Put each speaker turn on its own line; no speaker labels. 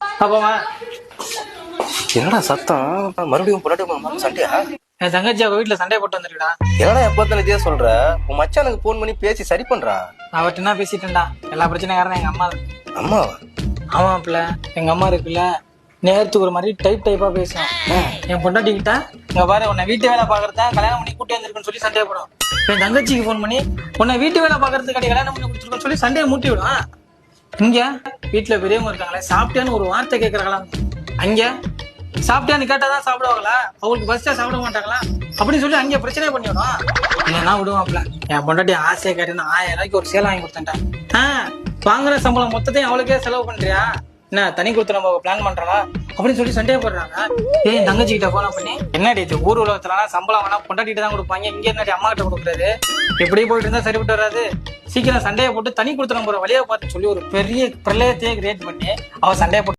அப்பமா
என்னடா சத்தம் மறுபடியும் பொண்டாட்டி சண்டையா?
என் தங்கச்சி அவ வீட்டுல சண்டை போட்டு வந்திருக்கா.
என்னடா எப்பத்தான இதே சொல்ற? உன் மச்சானுக்கு போன் பண்ணி பேசி சரி பண்றா.
நான் அவர்கிட்ட என்ன பேசிட்டேன்டா, எல்லா பிரச்சனையும் காரணம் எங்க அம்மா.
அம்மாவா?
ஆமா பிள்ள, எங்க அம்மா இருக்குல்ல நேரத்துக்கு ஒரு மாதிரி டைப்பா பேசும். என் பொண்டாட்டி கிட்ட இங்க பாரு உன்னை வீட்டு வேலை பாக்குறதா கல்யாணம் பண்ணி கூட்டி வந்திருக்குன்னு சொல்லி சண்டையை போடும். என் தங்கச்சிக்கு போன் பண்ணி உன்னை வீட்டு வேலை பாக்குறதுக்காண்டி கல்யாணம் பண்ணி கொடுத்துருக்கோன்னு சொல்லி சண்டையை மூட்டி விடும். இங்க வீட்டுல பெரியவங்க இருக்காங்களே, சாப்பிட்டியான்னு ஒரு வார்த்தை கேட்கறாங்களா? அங்க சாப்பிட்டியான்னு கேட்டாதான் சாப்பிடுவாங்களா? அவங்களுக்கு பஸ்டா சாப்பிட மாட்டாங்களா அப்படின்னு சொல்லி அங்க பிரச்சனை பண்ணிவிடும். இல்லைன்னா விடுவாப்ல. என் பொண்டாட்டி ஆசையை கேட்டேன்னு 1000 ரூபாய்க்கு ஒரு சேலை வாங்கி கொடுத்தேன்டா. வாங்குற சம்பளம் மொத்தத்தையும் அவளுக்கே செலவு பண்றியா? என்ன தனி கொடுத்து நம்ம பிளான் பண்றா அப்படின்னு சொல்லி சண்டையை போடுறாங்க. ஏன் தங்கச்சி கிட்ட போன பண்ணி என்னடி இது ஊர் உலகத்துலாம் சம்பளம் வேணா பொண்டாட்டிட்டு தான் கொடுப்பாங்க, இங்க என்னடி அம்மா கிட்ட கொடுக்குறது? எப்படி போயிட்டு இருந்தா சரிப்பட்டு வராது. சீக்கிரம் சண்டையை போட்டு தனி கொடுத்து போற வழியை பார்த்து சொல்லி ஒரு பெரிய பிரளயத்தையே கிரியேட் பண்ணி அவ சண்டையை போட்டு